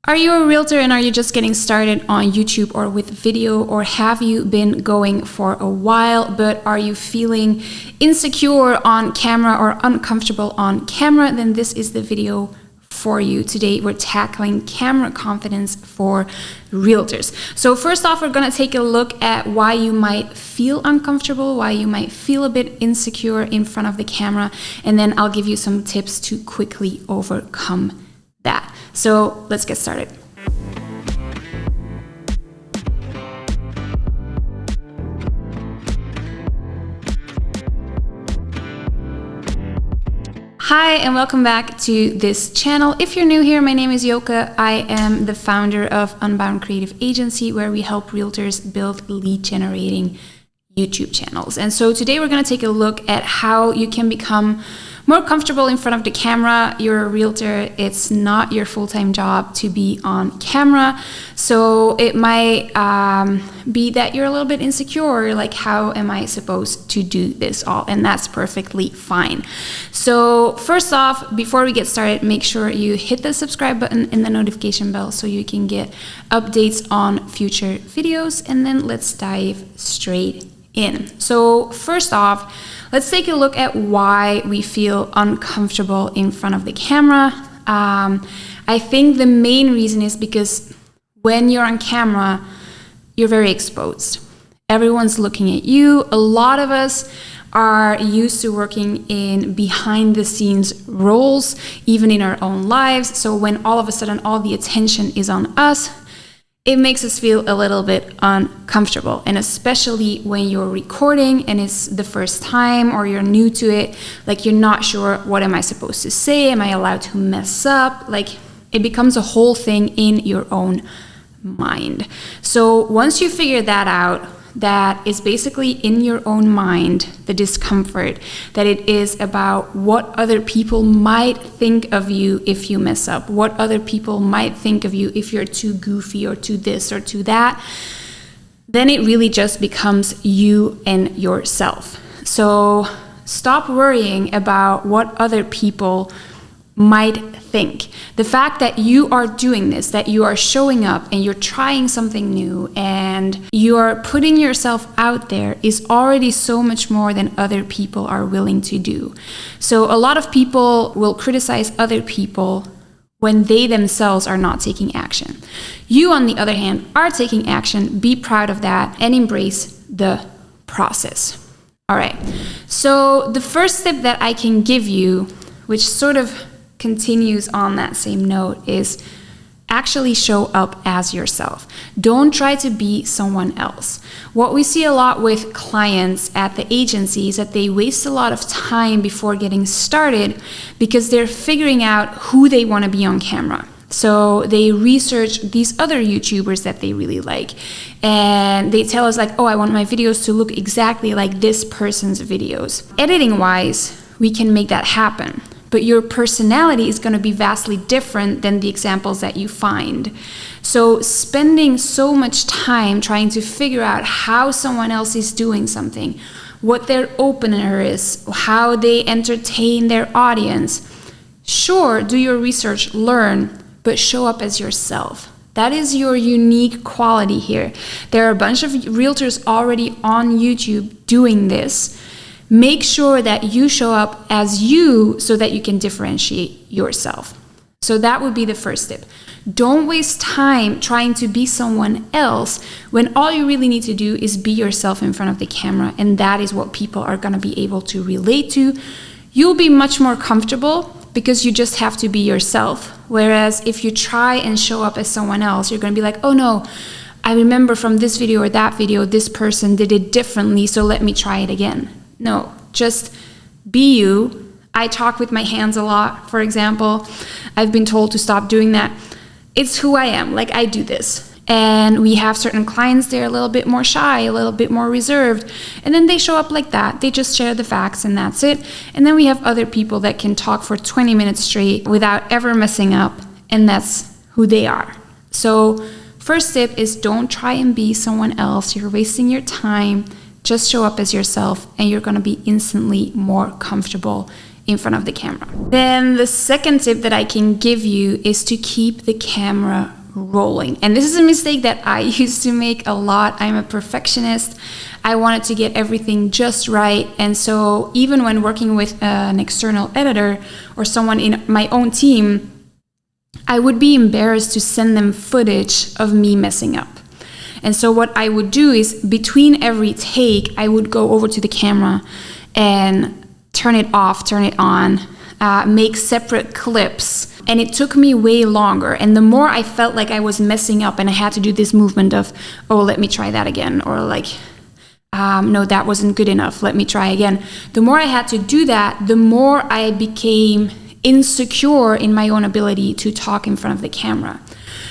Are you a realtor and are you just getting started on YouTube or with video, or have you been going for a while, but are you feeling insecure on camera or uncomfortable on camera? Then this is the video for you. Today we're tackling camera confidence for realtors. So first off, we're going to take a look at why you might feel uncomfortable, why you might feel a bit insecure in front of the camera, and then I'll give you some tips to quickly overcome that. So let's get started. Hi, and welcome back to this channel. If you're new here, my name is Yoke. I am the founder of Unbound Creative Agency, where we help realtors build lead generating YouTube channels. And so today we're going to take a look at how you can become more comfortable in front of the camera. You're a realtor. It's not your full-time job to be on camera. So it might be that you're a little bit insecure, like, how am I supposed to do this all? And that's perfectly fine. So first off, before we get started, make sure you hit the subscribe button and the notification bell so you can get updates on future videos. And then let's dive straight in. So first off, let's take a look at why we feel uncomfortable in front of the camera. I think the main reason is because when you're on camera, you're very exposed. Everyone's looking at you. A lot of us are used to working in behind the scenes roles, even in our own lives. So when all of a sudden all the attention is on us, it makes us feel a little bit uncomfortable. And especially when you're recording and it's the first time or you're new to it, like, you're not sure, what am I supposed to say? Am I allowed to mess up? Like, it becomes a whole thing in your own mind. So once you figure that out, that is basically in your own mind, the discomfort, that it is about what other people might think of you if you mess up, what other people might think of you if you're too goofy or too this or too that, then it really just becomes you and yourself. So stop worrying about what other people might think. The fact that you are doing this, that you are showing up and you're trying something new and you are putting yourself out there, is already so much more than other people are willing to do. So a lot of people will criticize other people when they themselves are not taking action. You, on the other hand, are taking action. Be proud of that and embrace the process. All right. So the first tip that I can give you, which sort of continues on that same note, is actually show up as yourself. Don't try to be someone else. What we see a lot with clients at the agency is that they waste a lot of time before getting started because they're figuring out who they want to be on camera. So they research these other YouTubers that they really like, and they tell us, like, oh, I want my videos to look exactly like this person's videos. Editing wise, we can make that happen, but your personality is going to be vastly different than the examples that you find. So spending so much time trying to figure out how someone else is doing something, what their opener is, how they entertain their audience. Sure, do your research, learn, but show up as yourself. That is your unique quality here. There are a bunch of realtors already on YouTube doing this. Make sure that you show up as you so that you can differentiate yourself. So that would be the first tip. Don't waste time trying to be someone else when all you really need to do is be yourself in front of the camera, and that is what people are going to be able to relate to. You'll be much more comfortable because you just have to be yourself. Whereas if you try and show up as someone else, you're going to be like, oh no, I remember from this video or that video, this person did it differently, so let me try it again. No, just be you. I talk with my hands a lot, for example. I've been told to stop doing that. It's who I am. Like, I do this. And we have certain clients, they're a little bit more shy, a little bit more reserved. And then they show up like that. They just share the facts and that's it. And then we have other people that can talk for 20 minutes straight without ever messing up. And that's who they are. So first tip is, don't try and be someone else. You're wasting your time. Just show up as yourself and you're going to be instantly more comfortable in front of the camera. Then the second tip that I can give you is to keep the camera rolling. And this is a mistake that I used to make a lot. I'm a perfectionist. I wanted to get everything just right. And so even when working with an external editor or someone in my own team, I would be embarrassed to send them footage of me messing up. And so what I would do is between every take, I would go over to the camera and turn it off, turn it on, make separate clips. And it took me way longer. And the more I felt like I was messing up and I had to do this movement of, oh, let me try that again. Or like, no, that wasn't good enough. Let me try again. The more I had to do that, the more I became insecure in my own ability to talk in front of the camera.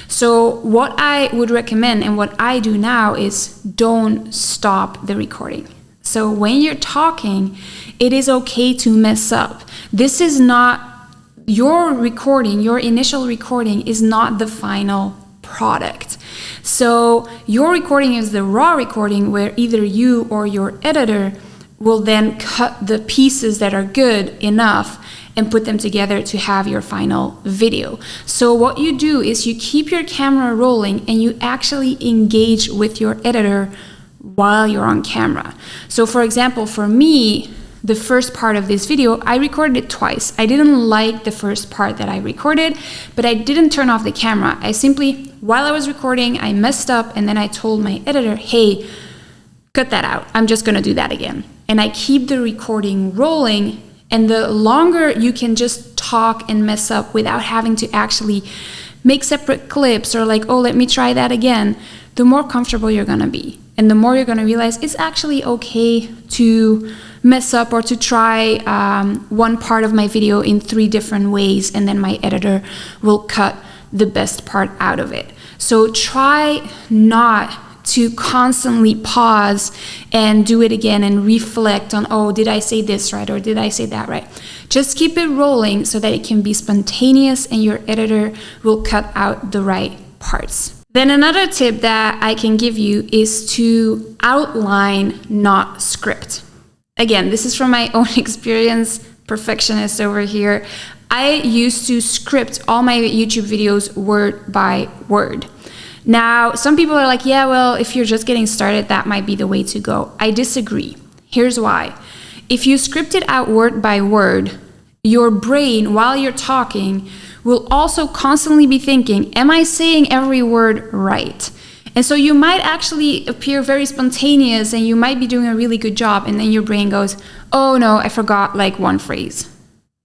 So what I would recommend and what I do now is don't stop the recording. So when you're talking, it is okay to mess up. This is not your recording, your initial recording is not the final product. So your recording is the raw recording where either you or your editor will then cut the pieces that are good enough and put them together to have your final video. So what you do is you keep your camera rolling and you actually engage with your editor while you're on camera. So for example, for me, the first part of this video, I recorded it twice. I didn't like the first part that I recorded, but I didn't turn off the camera. I simply, while I was recording, I messed up and then I told my editor, hey, cut that out. I'm just gonna do that again. And I keep the recording rolling, and the longer you can just talk and mess up without having to actually make separate clips or like, oh, let me try that again, the more comfortable you're gonna be. And the more you're gonna realize it's actually okay to mess up or to try one part of my video in 3 different ways, and then my editor will cut the best part out of it. So try not to constantly pause and do it again and reflect on, oh, did I say this right or did I say that right? Just keep it rolling so that it can be spontaneous and your editor will cut out the right parts. Then another tip that I can give you is to outline, not script. Again, this is from my own experience, perfectionist over here. I used to script all my YouTube videos word by word. Now, some people are like, yeah, well, if you're just getting started, that might be the way to go. I disagree. Here's why. If you script it out word by word, your brain, while you're talking, will also constantly be thinking, am I saying every word right? And so you might actually appear very spontaneous and you might be doing a really good job, and then your brain goes, oh no, I forgot like one phrase.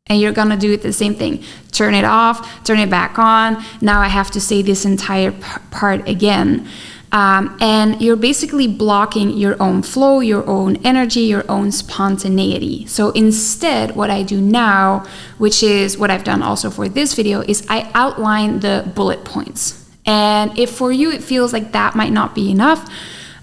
And you're gonna do it the same thing. Turn it off, turn it back on. Now I have to say this entire part again. And you're basically blocking your own flow, your own energy, your own spontaneity. So instead, what I do now, which is what I've done also for this video, is I outline the bullet points. And if for you it feels like that might not be enough,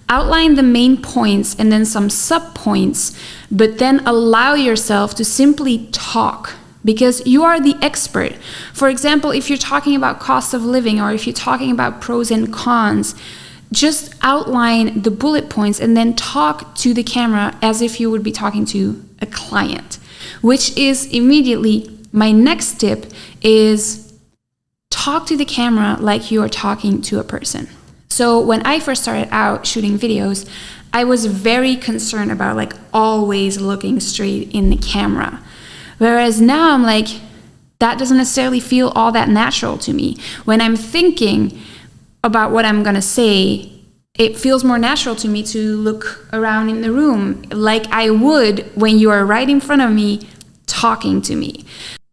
outline the main points and then some sub-points, but then allow yourself to simply talk, because you are the expert. For example, if you're talking about cost of living or if you're talking about pros and cons, just outline the bullet points and then talk to the camera as if you would be talking to a client, which is immediately my next tip is talk to the camera like you are talking to a person. So when I first started out shooting videos, I was very concerned about like always looking straight in the camera. Whereas now I'm like, that doesn't necessarily feel all that natural to me. When I'm thinking about what I'm gonna say, it feels more natural to me to look around in the room like I would when you are right in front of me talking to me.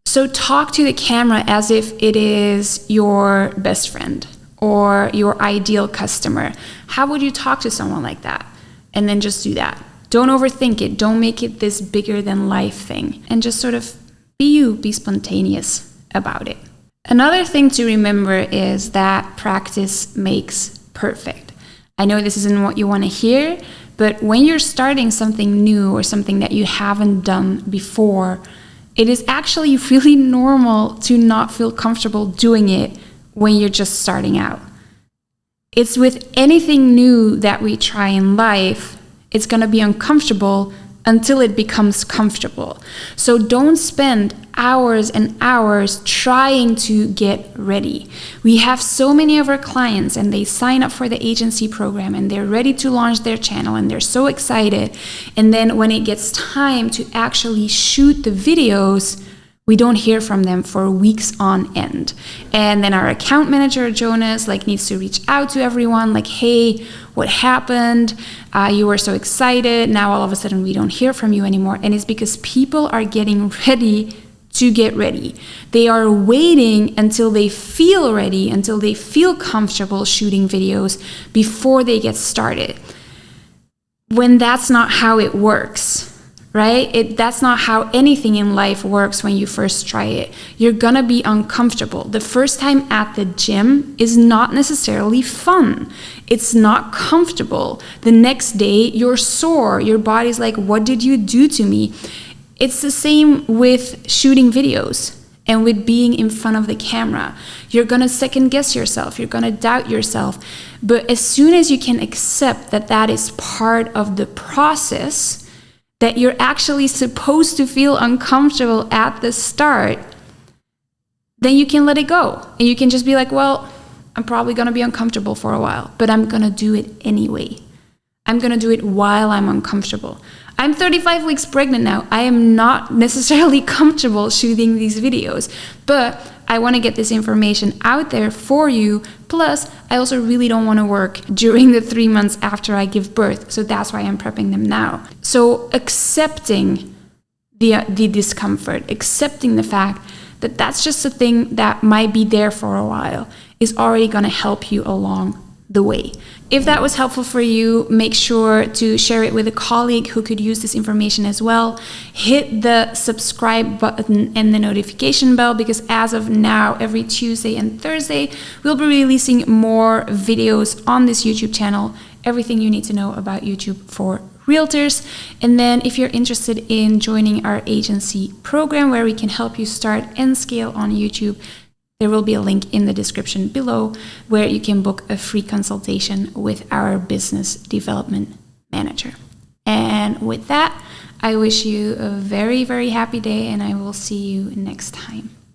So talk to the camera as if it is your best friend or your ideal customer. How would you talk to someone like that? And then just do that. Don't overthink it. Don't make it this bigger than life thing. And just sort of be you, be spontaneous about it. Another thing to remember is that practice makes perfect. I know this isn't what you want to hear, but when you're starting something new or something that you haven't done before, it is actually really normal to not feel comfortable doing it when you're just starting out. It's with anything new that we try in life, it's going to be uncomfortable until it becomes comfortable. So don't spend hours and hours trying to get ready. We have so many of our clients and they sign up for the agency program and they're ready to launch their channel and they're so excited. And then when it gets time to actually shoot the videos, we don't hear from them for weeks on end. And then our account manager, Jonas, needs to reach out to everyone, hey, what happened? You were so excited. Now all of a sudden we don't hear from you anymore. And it's because people are getting ready to get ready. They are waiting until they feel ready, until they feel comfortable shooting videos before they get started. When that's not how it works. Right? That's not how anything in life works when you first try it. You're gonna be uncomfortable. The first time at the gym is not necessarily fun. It's not comfortable. The next day, you're sore. Your body's like, what did you do to me? It's the same with shooting videos and with being in front of the camera. You're gonna second guess yourself. You're gonna doubt yourself. But as soon as you can accept that that is part of the process, that you're actually supposed to feel uncomfortable at the start, then you can let it go. And you can just be like, well, I'm probably going to be uncomfortable for a while, but I'm going to do it anyway. I'm going to do it while I'm uncomfortable. I'm 35 weeks pregnant now. I am not necessarily comfortable shooting these videos, but I want to get this information out there for you. Plus, I also really don't want to work during the 3 months after I give birth. So that's why I'm prepping them now. So accepting the discomfort, accepting the fact that that's just a thing that might be there for a while is already going to help you along the way. If that was helpful for you, make sure to share it with a colleague who could use this information as well. Hit the subscribe button and the notification bell, because as of now, every Tuesday and Thursday, we'll be releasing more videos on this YouTube channel, everything you need to know about YouTube for realtors. And then if you're interested in joining our agency program where we can help you start and scale on YouTube, there will be a link in the description below where you can book a free consultation with our business development manager. And with that, I wish you a very, very happy day, and I will see you next time.